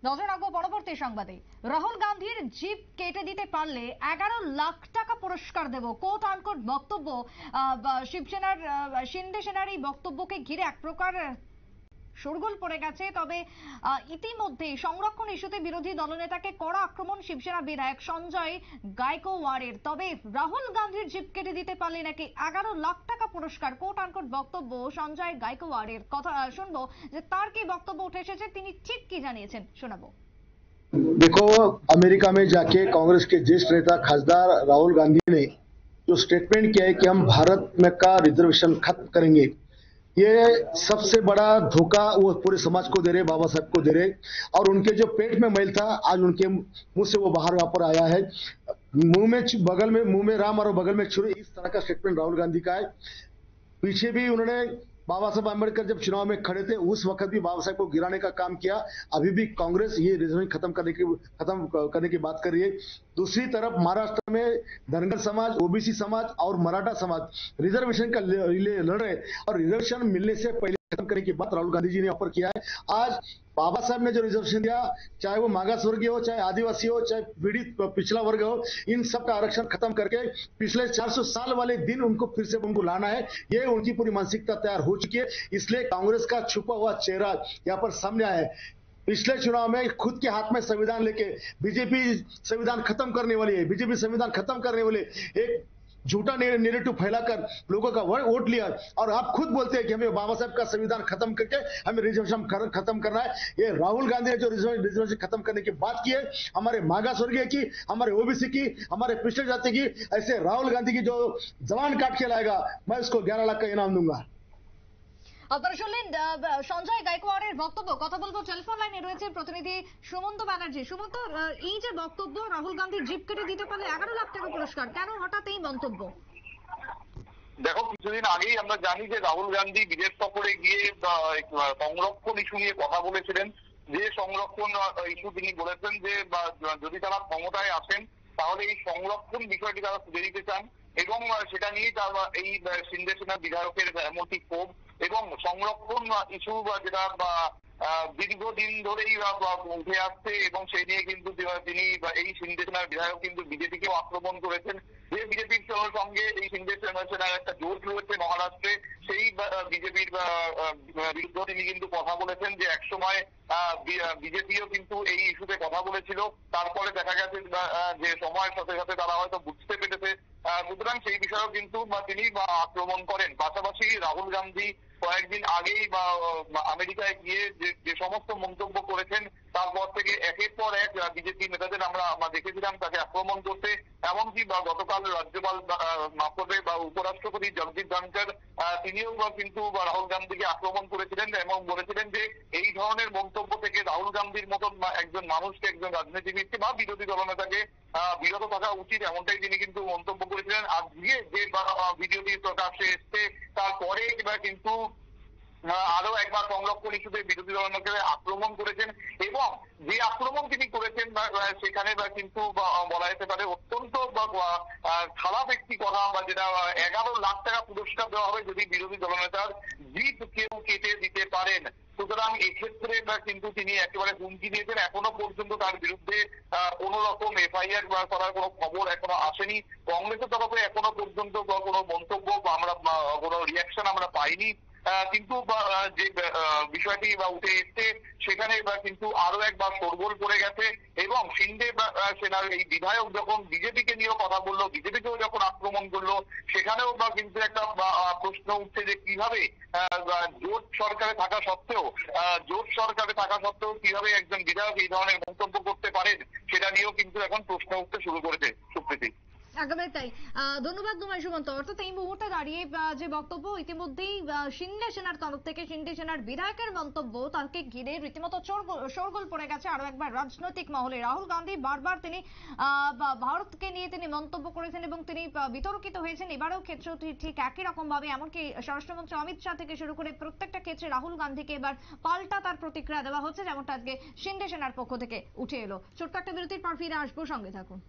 নজর রাখবো পরবর্তী সংবাদে। রাহুল গান্ধীর জিপ কেটে দিতে পারলে 11 লাখ টাকা পুরস্কার দেব, কোট আনকোট বক্তব্য। শিবসেনার শিন্দে সেনার এই বক্তব্যকে ঘিরে এক প্রকার শোরগোল পড়ে গেছে। তবে ইতিমধ্যে সংরক্ষণ ইস্যুতে বিরোধী দলনেতাকে কড়া আক্রমণ শিবসেনা বিধায়ক সঞ্জয় গায়কোয়াড়ের। তবে রাহুল গান্ধীর জিপ কেটে দিতে পারলে নাকি 11 লাখ টাকা পুরস্কার, কোট আনকোট বক্তব্য সঞ্জয় গায়কোয়াড়ের। কথা শুনবো যে তার কি বক্তব্য উঠে এসেছে, তিনি ঠিক কি জানিয়েছেন, শোনাবো। देखो, अमेरिका में जाके कांग्रेस के ज्येष्ठ नेता खासदार राहुल गांधी ने जो स्टेटमेंट किया है कि हम भारत में का रिजर्वेशन खत्म करेंगे, ये सबसे बड़ा धोखा वो पूरे समाज को दे रहे, बाबा साहब को दे रहे। और उनके जो पेट में मैल था आज उनके मुंह से वो बाहर वापर आया है। बगल में मुंह में राम और बगल में छुरी, इस तरह का स्टेटमेंट राहुल गांधी का है। पीछे भी उन्होंने बाबा साहब अम्बेडकर जब चुनाव में खड़े थे उस वक्त भी बाबा साहब को गिराने का काम किया। अभी भी कांग्रेस ये रिजर्वेशन खत्म करने की बात कर रही है। दूसरी तरफ महाराष्ट्र में धनगर समाज, ओबीसी समाज और मराठा समाज रिजर्वेशन का लड़ रहे और रिजर्वेशन मिलने से पहले खत्म करने की बात राहुल गांधी जी ने ऑफर किया है। आज बाबा साहब ने जो रिजर्वेशन दिया, चाहे वो मागास वर्गीय हो, चाहे आदिवासी हो, चाहे पीड़ित पिछड़ा वर्ग हो, इन सब का आरक्षण खत्म करके पिछले 400 साल वाले दिन उनको फिर से उनको लाना है। ये उनकी पूरी मानसिकता तैयार हो चुकी है। इसलिए कांग्रेस का छुपा हुआ चेहरा यहाँ पर सामने आया है। पिछले चुनाव में खुद के हाथ में संविधान लेके बीजेपी संविधान खत्म करने वाली है, बीजेपी संविधान खत्म करने वाले एक झूठा नेरेटिव फैलाकर लोगों का वोट लिया। और आप खुद बोलते हैं कि हमें बाबा साहब का संविधान खत्म करके हमें रिजर्वेशन खत्म करना है। ये राहुल गांधी ने जो रिजर्वेशन खत्म करने की बात की है, हमारे मागास वर्गीय की, हमारे ओबीसी की, हमारे पिछड़े जाति की, ऐसे राहुल गांधी की जो जबान काट के लाएगा, मैं उसको 11 लाख का इनाम दूंगा। আপনারা শুনলেন সঞ্জয় গায়কোয়াড়ের বক্তব্য। কথা বলবো, টেলিফোন লাইনে রয়েছে প্রতিনিধি সুমন্ত ব্যানার্জি। সুমন্ত, এই যে বক্তব্য রাহুল গান্ধীর জিপ কেটে দিতে পারলে 11 লাখ টাকা পুরস্কার, কেন হঠাৎ এই মন্তব্য? দেখো, কিছুদিন আগেই আমরা জানি যে রাহুল গান্ধী বিদেশ সফরে গিয়ে সংরক্ষণ ইস্যু নিয়ে কথা বলেছিলেন। যে সংরক্ষণ ইস্যু তিনি বলেছেন যে যদি তারা ক্ষমতায় আসেন তাহলে এই সংরক্ষণ বিষয়টি তারা তুলে দিতে চান এবং সেটা নিয়ে এই শিন্দে সেনা বিধায়কের এমনটি ক্ষোভ এবং সংরক্ষণ ইস্যু যেটা দীর্ঘদিন ধরেই উঠে আসছে এবং সেই নিয়ে কিন্তু তিনি এই শিন্দে সেনার বিধায়ক কিন্তু বিজেপিকেও আক্রমণ করেছেন। যে বিজেপির সঙ্গে এই শিন্দে সেনার একটা জোট রয়েছে মহারাষ্ট্রে, সেই বিজেপির বিরুদ্ধে তিনি কিন্তু কথা বলেছেন যে একসময় বিজেপিও কিন্তু এই ইস্যুতে কথা বলেছিল। তারপরে দেখা গেছে যে সময়ের সাথে সাথে তারা হয়তো বুঝতে পেরেছে, সুতরাং সেই বিষয়েও কিন্তু তিনি আক্রমণ করেন। পাশাপাশি রাহুল গান্ধী কয়েকদিন আগেই আমেরিকায় গিয়ে যে সমস্ত মন্তব্য করেছেন তারপর থেকে একের পর এক বিজেপি নেতাদের আমরা দেখেছিলাম তাকে আক্রমণ করতে। এমনকি গতকাল রাজ্যপাল মাফরে উপরাষ্ট্রপতি জগদীপ ধনখড় তিনিও কিন্তু রাহুল গান্ধীকে আক্রমণ করেছিলেন এবং বলেছিলেন যে এই ধরনের মন্তব্য থেকে রাহুল গান্ধীর মতন একজন মানুষকে, একজন রাজনীতিবিদকে বা বিরোধী দলনেতাকে বিরত থাকা উচিত, এমনটাই তিনি কিন্তু মন্তব্য করেছিলেন। আজকে যে ভিডিওটি প্রকাশ্যে এসছে তারপরে কিন্তু আরো একবার সংরক্ষণ ইস্যুতে বিরোধী দলনেতাকে আক্রমণ করেছেন এবং যে আক্রমণ তিনি করেছেন সেখানে কিন্তু বলা যেতে পারে অত্যন্ত খারাপ একটি কথা, যেটা 11 লাখ টাকা পুরস্কার দেওয়া হবে যদি বিরোধী দলনেতার জিপ কেউ কেটে দিতে পারেন। সুতরাং এক্ষেত্রে কিন্তু তিনি একেবারে হুমকি দিয়েছেন। এখনো পর্যন্ত তার বিরুদ্ধে কোন রকম এফআইআর করার কোনো খবর এখনো আসেনি। কংগ্রেসের তরফে এখনো পর্যন্ত কোনো মন্তব্য আমরা কোনো রিয়াকশন আমরা পাইনি। কিন্তু যে বিষয়টি উঠে এসছে সেখানে কিন্তু আরো একবার শোরগোল পড়ে গেছে এবং শিন্দে সেনার এই বিধায়ক যখন বিজেপিকে নিয়েও কথা বললো, বিজেপিকেও যখন আক্রমণ করলো, সেখানেও কিন্তু একটা প্রশ্ন উঠছে যে কিভাবে জোট সরকারে থাকা সত্ত্বেও কিভাবে একজন বিধায়ক এই ধরনের মন্তব্য করতে পারেন, সেটা নিয়েও কিন্তু এখন প্রশ্ন উঠতে শুরু করেছে। সুপ্রীতি, একেবারে তাই। ধন্যবাদ তোমায় সুমন্ত। অর্থাৎ এই মুহূর্তে দাঁড়িয়ে যে বক্তব্য ইতিমধ্যেই শিন্দে সেনার তরফ থেকে শিন্দে সেনার বিধায়কের মন্তব্য, তাকে ঘিরে রীতিমতো শোরগোল পড়ে গেছে আরো একবার রাজনৈতিক মহলে। রাহুল গান্ধী বারবার তিনি ভারতকে নিয়ে তিনি মন্তব্য করেছেন এবং তিনি বিতর্কিত হয়েছেন। এবারেও ক্ষেত্রটি ঠিক একই রকম ভাবে, এমনকি স্বরাষ্ট্রমন্ত্রী অমিত শাহ থেকে শুরু করে প্রত্যেকটা ক্ষেত্রে রাহুল গান্ধীকে এবার পাল্টা তার প্রতিক্রিয়া দেওয়া হচ্ছে, যেমনটা আজকে শিন্দে সেনার পক্ষ থেকে উঠে এলো। ছোট্ট একটা বিরতির পর ফিরে আসবো, সঙ্গে থাকুন।